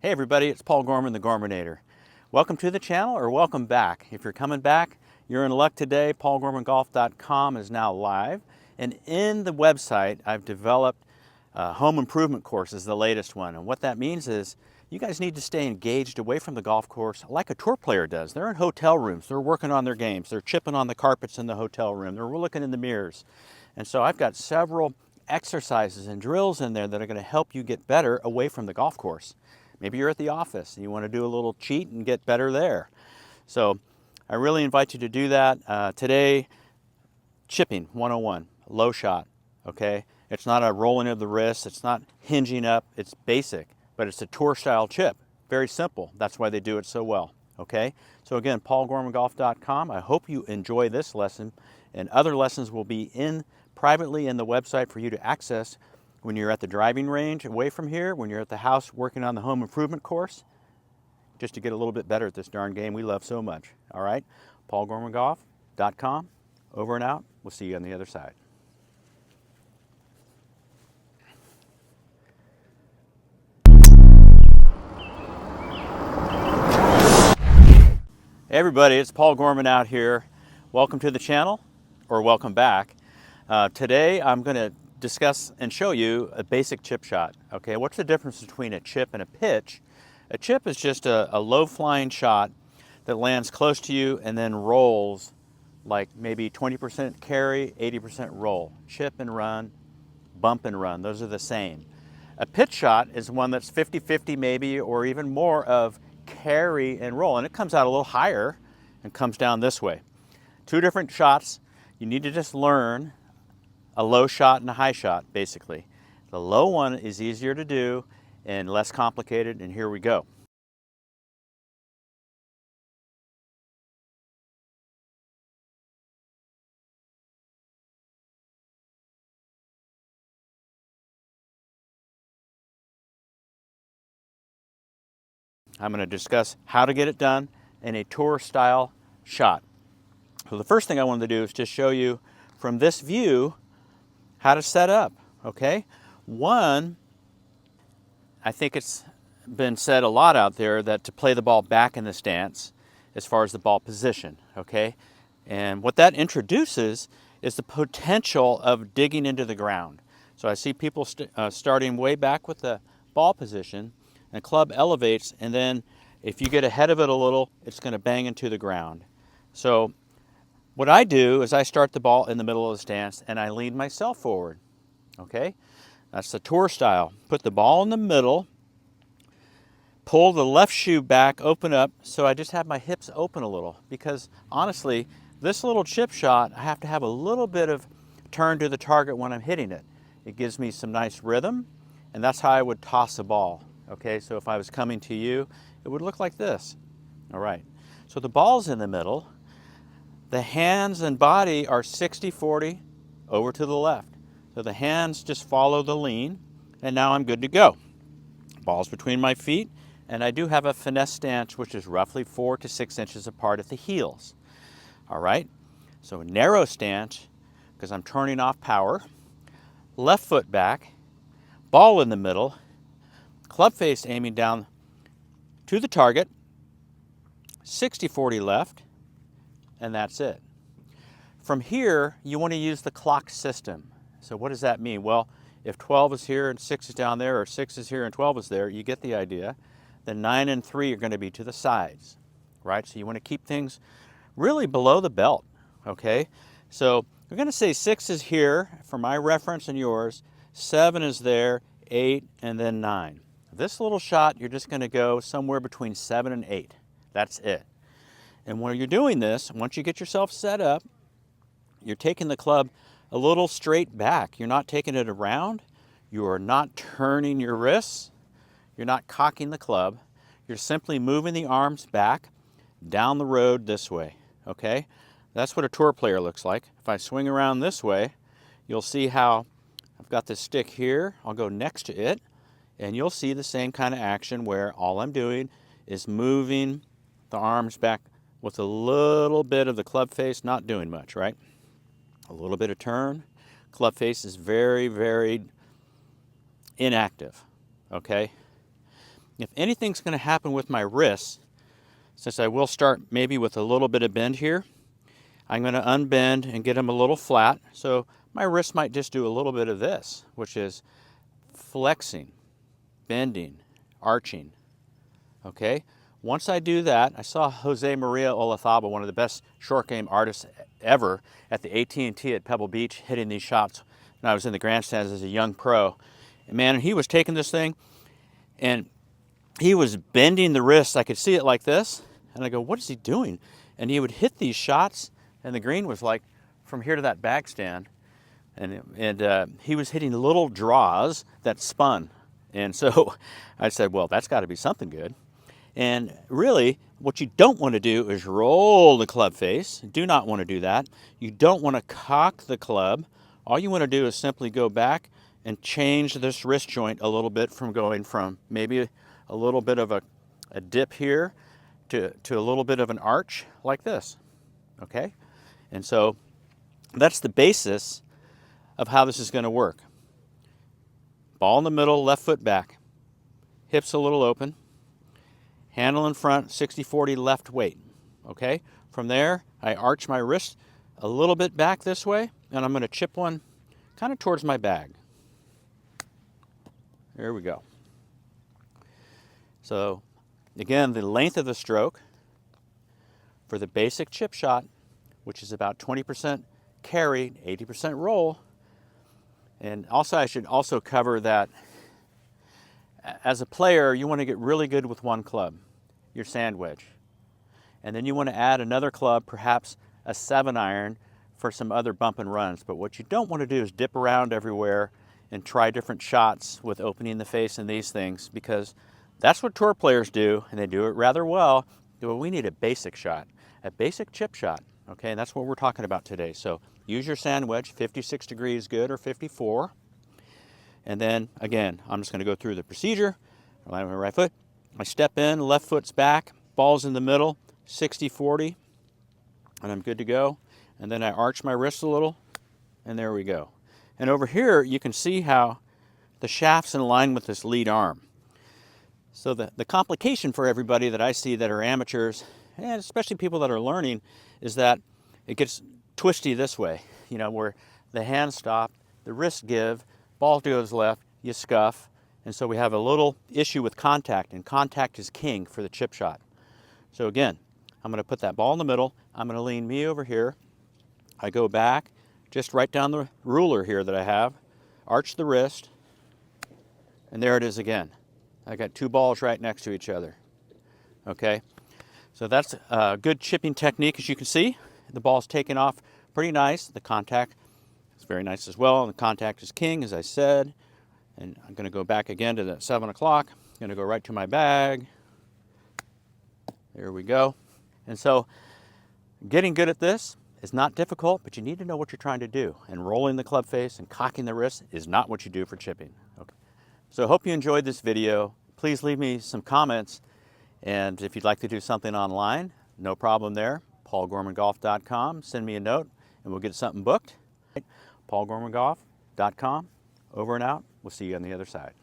Hey everybody, it's Paul Gorman, the Gormanator. Welcome to the channel, or welcome back. If you're coming back, you're in luck today. PaulGormanGolf.com is now live. And in the website, I've developed home improvement courses, the latest one. And what that means is you guys need to stay engaged away from the golf course like a tour player does. They're in hotel rooms. They're working on their games. They're chipping on the carpets in the hotel room. They're looking in the mirrors. And so I've got several exercises and drills in there that are going to help you get better away from the golf course. Maybe you're at the office and you want to do a little cheat and get better there. So I really invite you to do that. Today, chipping 101, low shot, okay? It's not a rolling of the wrist, it's not hinging up, it's basic, but it's a tour style chip. Very simple, that's why they do it so well, okay? So again, paulgormangolf.com. I hope you enjoy this lesson, and other lessons will be privately in the website for you to access when you're at the driving range away from here, when you're at the house working on the home improvement course, just to get a little bit better at this darn game we love so much. All right, paulgormangolf.com, over and out. We'll see you on the other side. Hey everybody, it's Paul Gorman out here. Welcome to the channel, or welcome back. Today I'm going to discuss and show you a basic chip shot. Okay, what's the difference between a chip and a pitch? A chip is just a low flying shot that lands close to you and then rolls like maybe 20% carry, 80% roll. Chip and run, bump and run, those are the same. A pitch shot is one that's 50-50 maybe, or even more of carry and roll, and it comes out a little higher and comes down this way. Two different shots. You need to just learn a low shot and a high shot, basically. The low one is easier to do and less complicated, and here we go. I'm going to discuss how to get it done in a tour style shot. So the first thing I wanted to do is just show you from this view how to set up, okay? One, I think it's been said a lot out there that to play the ball back in the stance as far as the ball position, okay? And what that introduces is the potential of digging into the ground. So I see people starting way back with the ball position, and club elevates, and then if you get ahead of it a little, it's going to bang into the ground. So what I do is I start the ball in the middle of the stance and I lean myself forward, okay? That's the tour style. Put the ball in the middle, pull the left shoe back, open up, so I just have my hips open a little, because honestly, this little chip shot, I have to have a little bit of turn to the target when I'm hitting it. It gives me some nice rhythm, and that's how I would toss a ball, okay? So if I was coming to you, it would look like this. All right, so the ball's in the middle. The hands and body are 60-40 over to the left. So the hands just follow the lean, and now I'm good to go. Ball's between my feet, and I do have a finesse stance, which is roughly 4 to 6 inches apart at the heels. All right, so narrow stance, because I'm turning off power. Left foot back, ball in the middle, club face aiming down to the target, 60-40 left, and that's it. From here, you want to use the clock system. So what does that mean? Well, if 12 is here and 6 is down there, or 6 is here and 12 is there, you get the idea. Then 9 and 3 are going to be to the sides, right? So you want to keep things really below the belt, okay? So we're going to say 6 is here for my reference and yours, 7 is there, 8, and then 9. This little shot, you're just going to go somewhere between 7 and 8. That's it. And when you're doing this, once you get yourself set up, you're taking the club a little straight back. You're not taking it around. You are not turning your wrists. You're not cocking the club. You're simply moving the arms back down the road this way, okay? That's what a tour player looks like. If I swing around this way, you'll see how I've got this stick here. I'll go next to it, and you'll see the same kind of action where all I'm doing is moving the arms back with a little bit of the club face, not doing much, right? A little bit of turn. Club face is very, very inactive, okay? if anything's going to happen with my wrist, since I will start maybe with a little bit of bend here, I'm going to unbend and get them a little flat. So my wrist might just do a little bit of this, which is flexing, bending, arching. Okay? Once I do that, I saw Jose Maria Olazabal, one of the best short game artists ever, at the AT&T at Pebble Beach, hitting these shots when I was in the grandstands as a young pro. And man, he was taking this thing and he was bending the wrist. I could see it like this, and I go, what is he doing? And he would hit these shots, and the green was like from here to that bag stand, and he was hitting little draws that spun. And so I said, well, that's got to be something good. And really, what you don't want to do is roll the club face. You do not want to do that. You don't want to cock the club. All you want to do is simply go back and change this wrist joint a little bit, from going from maybe a little bit of a dip here to a little bit of an arch like this, okay? And so that's the basis of how this is going to work. Ball in the middle, left foot back, hips a little open, handle in front, 60-40 left weight, okay? From there, I arch my wrist a little bit back this way, and I'm going to chip one kind of towards my bag. There we go. So again, the length of the stroke for the basic chip shot, which is about 20% carry, 80% roll. And also, I should also cover that as a player, you want to get really good with one club, your sand wedge. And then you want to add another club, perhaps a 7-iron, for some other bump and runs. But what you don't want to do is dip around everywhere and try different shots with opening the face and these things, because that's what tour players do, and they do it rather well. Well, we need a basic shot, a basic chip shot, okay? And that's what we're talking about today. So use your sand wedge, 56 degrees good, or 54. And then, again, I'm just going to go through the procedure. I land my right foot, I step in, left foot's back, ball's in the middle, 60-40, and I'm good to go. And then I arch my wrist a little, and there we go. And over here, you can see how the shaft's in line with this lead arm. So the complication for everybody that I see that are amateurs, and especially people that are learning, is that it gets twisty this way, you know, where the hands stop, the wrist give, ball goes left, you scuff, and so we have a little issue with contact, and contact is king for the chip shot. So again, I'm going to put that ball in the middle, I'm going to lean me over here, I go back, just right down the ruler here that I have, arch the wrist, and there it is again. I got two balls right next to each other, okay? So that's a good chipping technique. As you can see, the ball's taken off pretty nice. The contact is very nice as well. And the contact is king, as I said. And I'm going to go back again to the 7 o'clock. I'm going to go right to my bag. There we go. And so getting good at this is not difficult, but you need to know what you're trying to do. And rolling the club face and cocking the wrist is not what you do for chipping. Okay. So I hope you enjoyed this video. Please leave me some comments. And if you'd like to do something online, no problem there. PaulGormanGolf.com. Send me a note and we'll get something booked. PaulGormanGolf.com. Over and out. We'll see you on the other side.